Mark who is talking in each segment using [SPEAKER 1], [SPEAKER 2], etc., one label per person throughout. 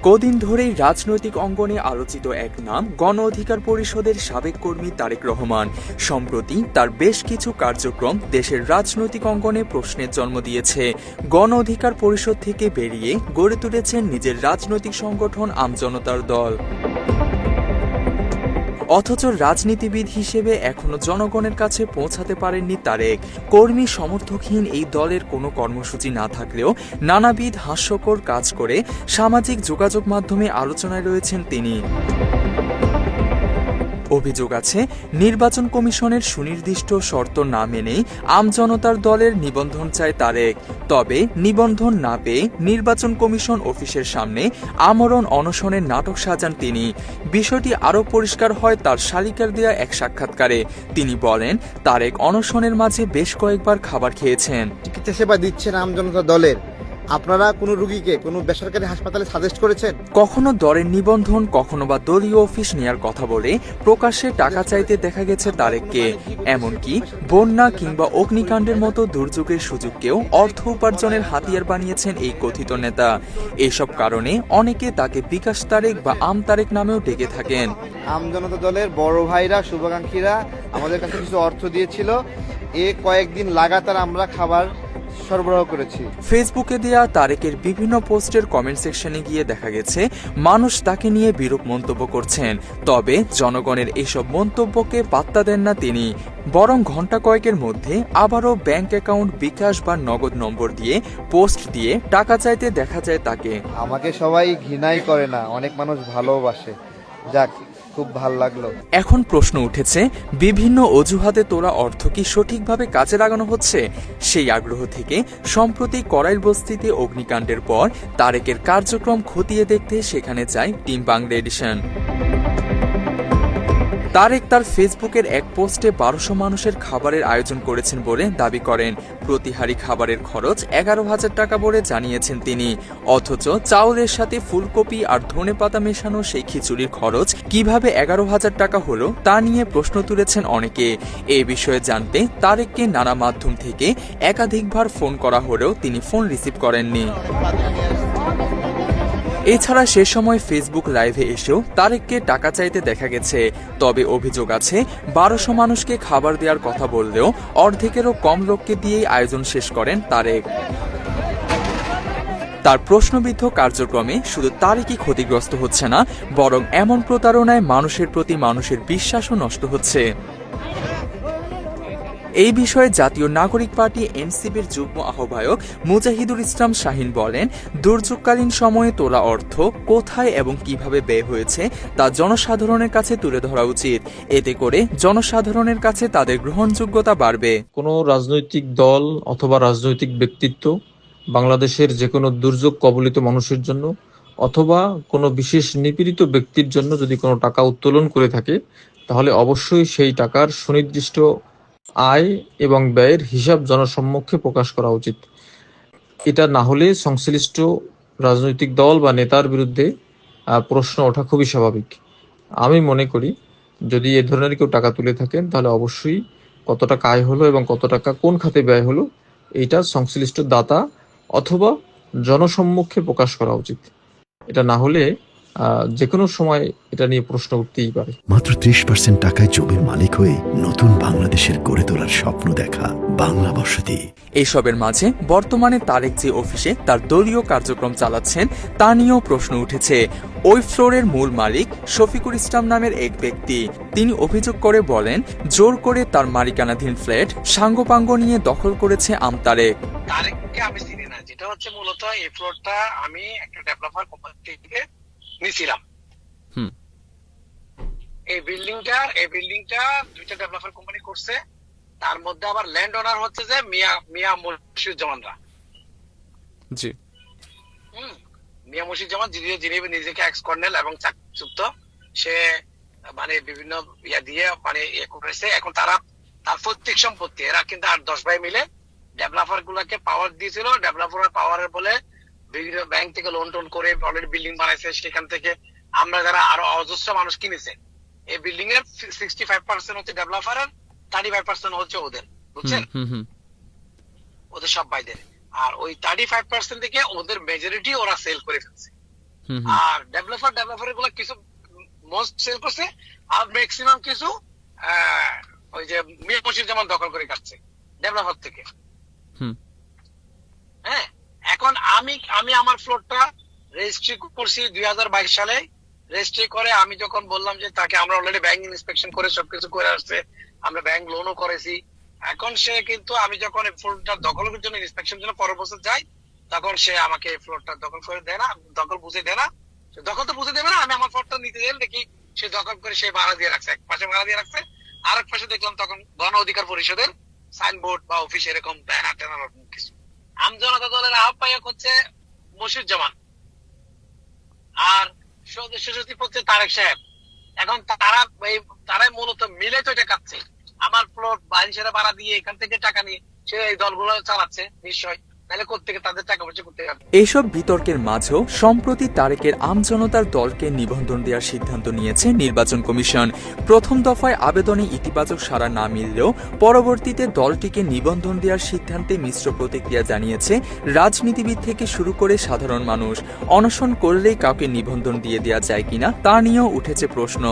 [SPEAKER 1] কদিন ধরেই রাজনৈতিক অঙ্গনে আলোচিত এক নাম গণ অধিকার পরিষদের সাবেক কর্মী তারেক রহমান। সম্প্রতি তার বেশ কিছু কার্যক্রম দেশের রাজনৈতিক অঙ্গনে প্রশ্নের জন্ম দিয়েছে। গণ অধিকার পরিষদ থেকে বেরিয়ে গড়ে তুলেছেন নিজের রাজনৈতিক সংগঠন আমজনতার দল। অথচ রাজনীতিবিদ হিসেবে এখনো জনগণের কাছে পৌঁছাতে পারেননি তারেক। কর্মী সমর্থকহীন এই দলের কোনো কর্মসূচি না থাকলেও নানাবিধ হাস্যকর কাজ করে সামাজিক যোগাযোগ মাধ্যমে আলোচনায় রয়েছেন তিনি। অভিযোগ আছে, নির্বাচন কমিশনের সুনির্দিষ্ট শর্ত না মেনেই আমজনতার দলের নিবন্ধন চায় তারেক। তবে নিবন্ধন না পেয়ে নির্বাচন কমিশন অফিসের সামনে আমরণ অনশনের নাটক সাজান তিনি। বিষয়টি আরও পরিষ্কার হয় তার শালিকার দেয়া এক সাক্ষাৎকারে। তিনি বলেন, তারেক অনশনের মাঝে বেশ কয়েকবার খাবার খেয়েছেন।
[SPEAKER 2] চিকিৎসা সেবা দিচ্ছেন আমজনতা দলের, আপনারা কোনো রোগীকে কোনো বেসরকারি হাসপাতালে সাজেস্ট করেছেন?
[SPEAKER 1] কখনো দলের নিবন্ধন, কখনো বা দলীয় অফিস নেয়ার কথা বলে প্রকাশ্যে টাকা চাইতে দেখা গেছে তারেককে। এমনকি বন্যা কিংবা অগ্নিকাণ্ডের মতো দুর্যোগের সুযোগকেও অর্থ উপার্জনের হাতিয়ার বানিয়েছেন এই কথিত নেতা। এসব কারণে অনেকে তাকে বিকাশ তারেক বা আম তারেক নামেও ডেকে থাকেন।
[SPEAKER 2] আমজনতা দলের বড় ভাইরা, শুভাকাঙ্ক্ষীরা আমাদের কাছে কিছু অর্থ দিয়েছিল। কয়েকদিন লাগাতার আমরা খাবার সরবরাহ করেছি।
[SPEAKER 1] ফেসবুকে দেয়া তারেকের বিভিন্ন পোস্টের কমেন্ট সেকশনে গিয়ে দেখা গেছে মানুষ তাকে নিয়ে বিরূপ মন্তব্য করছেন। তবে জনগণের এসব মন্তব্যকে পাত্তা দেন না তিনি, বরং ঘন্টা কয়েকের মধ্যে আবারও ব্যাংক অ্যাকাউন্ট, বিকাশ বা নগদ নম্বর দিয়ে পোস্ট দিয়ে টাকা চাইতে দেখা যায় তাকে।
[SPEAKER 2] আমাকে সবাই ঘৃণাই করে না, অনেক মানুষ ভালোবাসে। যাক, খুব ভাল লাগলো।
[SPEAKER 1] এখন প্রশ্ন উঠেছে, বিভিন্ন অজুহাতে তোলা অর্থ কি সঠিকভাবে কাজে লাগানো হচ্ছে? সেই আগ্রহ থেকে সম্প্রতি কড়াইল বস্তিতে অগ্নিকাণ্ডের পর তারেকের কার্যক্রম খতিয়ে দেখতে সেখানে যায় টিম বাংলা এডিশন। তারেক তার ফেসবুকের এক পোস্টে 1200 মানুষের খাবারের আয়োজন করেছেন বলে দাবি করেন। প্রতিহারি খাবারের খরচ 11,000 টাকা বলে জানিয়েছেন তিনি। অথচ চাউলের সাথে ফুলকপি আর ধনেপাতা মেশানো সেই খিচুড়ির খরচ কিভাবে 11,000 টাকা হলো তা নিয়ে প্রশ্ন তুলেছেন অনেকে। এই বিষয়ে জানতে তারেককে নানা মাধ্যম থেকে একাধিকবার ফোন করা হলেও তিনি ফোন রিসিভ করেননি। এছাড়া সে সময় ফেসবুক লাইভে এসেও তারেককে টাকা চাইতে দেখা গেছে। তবে অভিযোগ আছে, 1200 মানুষকে খাবার দেওয়ার কথা বললেও অর্ধেকেরও কম লোককে দিয়েই আয়োজন শেষ করেন তারেক। তার প্রশ্নবিদ্ধ কার্যক্রমে শুধু তারেকই ক্ষতিগ্রস্ত হচ্ছে না, বরং এমন প্রতারণায় মানুষের প্রতি মানুষের বিশ্বাসও নষ্ট হচ্ছে। এই বিষয়ে জাতীয় নাগরিক পার্টি এনসিপির যুগ্ম আহ্বায়ক মুজাহিদুল ইসলাম শাহীন বলেন, দুর্যোগকালীন সময়ে তোলা অর্থ কোথায় এবং কিভাবে ব্যয় হয়েছে তা জনসাধারণের কাছে তুলে ধরা উচিত। এতে করে জনসাধারণের কাছে তাদের গ্রহণযোগ্যতা বাড়বে।
[SPEAKER 3] কোনো রাজনৈতিক দল অথবা রাজনৈতিক ব্যক্তিত্ব বাংলাদেশের যে কোনো দুর্যোগ কবলিত মানুষের জন্য অথবা কোনো বিশেষ নিপীড়িত ব্যক্তির জন্য যদি কোনো টাকা উত্তোলন করে থাকে, তাহলে অবশ্যই সেই টাকার সুনির্দিষ্ট আয় এবং ব্যয়ের হিসাব জনসম্মুখে প্রকাশ করা উচিত। এটা না হলে সংশ্লিষ্ট রাজনৈতিক দল বা নেতার বিরুদ্ধে প্রশ্ন ওঠা খুবই স্বাভাবিক। আমি মনে করি, যদি এ ধরনের কেউ টাকা তুলে থাকেন, তাহলে অবশ্যই কত টাকা আয় হলো এবং কত টাকা কোন খাতে ব্যয় হলো এইটা সংশ্লিষ্ট দাতা অথবা জনসম্মুখে প্রকাশ করা উচিত। এটা না হলে যে কোনো সময় এটা নিয়ে প্রশ্ন উঠতেই পারে।
[SPEAKER 4] মাত্র 30% টাকায় জমির মালিক হয়ে নতুন বাংলাদেশের গড়ে তোলার স্বপ্ন দেখা বাংলা বসতি।
[SPEAKER 1] এইসবের মাঝে বর্তমানে তারেক যে অফিসে তার দলীয় কার্যক্রম চালাচ্ছেন তা নিয়েও প্রশ্ন উঠেছে। ওই ফ্লোরের মূল মালিক শফিকুল ইসলাম নামের এক ব্যক্তি। তিনি অভিযোগ করে বলেন, জোর করে তার মালিকানাধীন ফ্ল্যাট সাঙ্গপাঙ্গ নিয়ে দখল করেছে আম তারেক।
[SPEAKER 5] তারেককে আমি চিনি না, যেটা হচ্ছে মূলত এই ফ্লোরটা আমি একটা ডেভেলপার কোম্পানি থেকে নিয়েছিলাম। এই বিল্ডিংটা দুইটা ডেভেলপার কোম্পানি করছে। তার মধ্যে আবার ল্যান্ড ওনার হচ্ছে যে মিয়া মুর্শিদুজ্জামানরা।
[SPEAKER 1] জি,
[SPEAKER 5] মিয়া মুর্শিদুজ্জামান যিনি নিজেকে এক্স কর্নেল এবং চাকরিচ্যুত, সে মানে বিভিন্ন ইয়া দিয়ে মানে ইয়ে করেছে। এখন তার প্রত্যেক সম্পত্তি এরা কিন্তু 8-10 ভাই মিলে ডেভেলপার গুলাকে পাওয়ার দিয়েছিল। ডেভেলপার পাওয়ারের বলে বিভিন্ন ব্যাংক থেকে লোন টোন করে অলরেডি বিল্ডিং বানাইছে। সেখান থেকে আমরা যারা আরো অজস্র মানুষ কিনেছে। এই বিল্ডিং এর 65% হচ্ছে ডেভেলপারের, 35% হচ্ছে ওদের, বুঝছেন, ওদের সব ভাইদের। আর ওই 35% থেকে ওদের মেজরিটি ওরা সেল করে ফেলছে। আর ডেভেলপার গুলো কিছু মোস্ট সেল করছে, আর ম্যাক্সিমাম কিছু ওই যে মিয়া মসজিদুজ্জামান দখল করে কাটছে ডেভেলপার থেকে। হ্যাঁ, এখন আমি আমার ফ্লোরটা রেজিস্ট্রি করছি 2022 সালে। রেজিস্ট্রি করে আমি যখন বললাম যে তাকে আমরা অলরেডি ব্যাংক ইন্সপেকশন করে সবকিছু করে আসছে, আমরা ব্যাংক লোনও করেছি, এখন সে কিন্তু আমি যখন ফ্লোরটা দখলের জন্য ইন্সপেকশন জন্য পরের বছর যাই, তখন সে আমাকে ফ্লোরটা দখল করে দেয় না, দখল বুঝে দেয় না। দখল তো বুঝে দেবে না, আমি আমার ফ্লোরটা নিতে গেলে দেখি সে দখল করে সে ভাড়া দিয়ে রাখছে, এক পাশে ভাড়া দিয়ে রাখছে, আর এক পাশে দেখলাম তখন গণ অধিকার পরিষদের সাইনবোর্ড বা অফিস এরকম ব্যানার ট্যানার কিছু। আমজনতা দলের আহ্বায়ক হচ্ছে মশিউজ্জামান আর সদস্য সচিব হচ্ছে তারেক সাহেব। এখন তারাই মূলত মিলে তো এটা কাটছে। আমার ফ্লোর বাইরে ভাড়া দিয়ে এখান থেকে টাকা নিয়ে সে এই দলগুলো চালাচ্ছে নিশ্চয়, নাহলে কোত্থেকে তাদের টাকা পয়সা করতে হবে।
[SPEAKER 1] এইসব বিতর্কের মাঝেও সম্প্রতি তারেকের আমজনতার দলকে নিবন্ধন দেওয়ার সিদ্ধান্ত নিয়েছে নির্বাচন কমিশন। প্রথম দফায় আবেদনে ইতিবাচক সাড়া না মিললেও পরবর্তীতে দলটিকে নিবন্ধন দেওয়ার সিদ্ধান্তে মিশ্র প্রতিক্রিয়া জানিয়েছে রাজনীতিবিদ থেকে শুরু করে সাধারণ মানুষ। অনশন করলেই কাউকে নিবন্ধন দিয়ে দেওয়া যায় কিনা তা নিয়েও উঠেছে প্রশ্ন।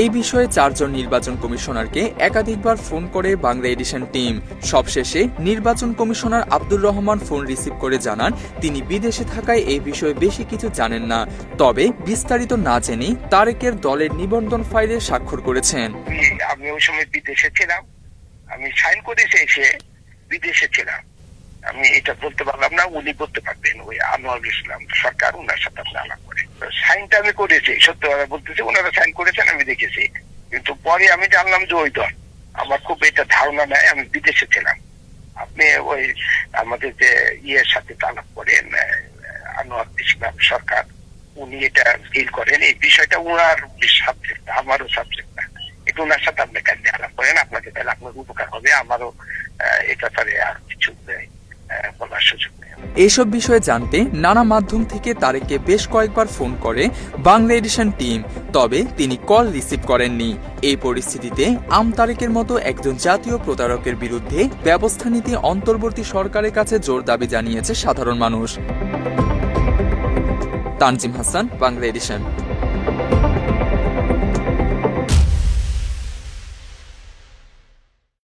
[SPEAKER 1] এই বিষয়ে 4 জন নির্বাচন কমিশনারকে একাধিকবার ফোন করে বাংলা এডিশন টিম। সবশেষে নির্বাচন commissioner Abdur Rahman phone receive করে জানান তিনি বিদেশে থাকায় এই বিষয়ে বেশি কিছু জানেন না, তবে বিস্তারিত না জেনেই তারেকের দলের নিবন্ধন ফাইলে স্বাক্ষর করেছেন।
[SPEAKER 6] আমি ওই সময় বিদেশে ছিলাম, আমি সাইন করেছি, এসে বিদেশে ছিলাম, আমি এটা বলতে পারলাম না, উনি বলতে পারবেন। ওই আনোয়ারুল ইসলাম সরকার, ওনার সাথে আপনি আলাপ করে সাইনটা আমি করেছি, সত্যি কথা বলতেছি, ওনারা সাইন করেছেন, আমি দেখেছি। কিন্তু পরে আমি জানলাম যে ওই দল, আমার খুব এটা ধারণা নাই, আমি বিদেশে ছিলাম। আপনি ওই আমাদের যে ইয়ের সাথে আলাপ করেন, আনোয়ার ইসলাম সরকার, উনি এটা ডিল করেন, এই বিষয়টা ওনার সাবজেক্ট, আমারও সাবজেক্ট না। একটু ওনার সাথে আপনি কাজে আলাপ করেন, আপনাকে তাহলে আপনার উপকার হবে, আমারও এ ব্যাপারে আর কিছু বলার সুযোগ নেই।
[SPEAKER 1] এইসব বিষয়ে জানতে নানা মাধ্যম থেকে তারেককে বেশ কয়েকবার ফোন করে বাংলা এডিশন টিম, তবে তিনি কল রিসিভ করেননি। এই পরিস্থিতিতে তারেকের মতো একজন জাতীয় প্রতারকের বিরুদ্ধে ব্যবস্থা নিতে অন্তর্বর্তী সরকারের কাছে জোর দাবি জানিয়েছে সাধারণ মানুষ। তানজিম হাসান, বাংলা এডিশন।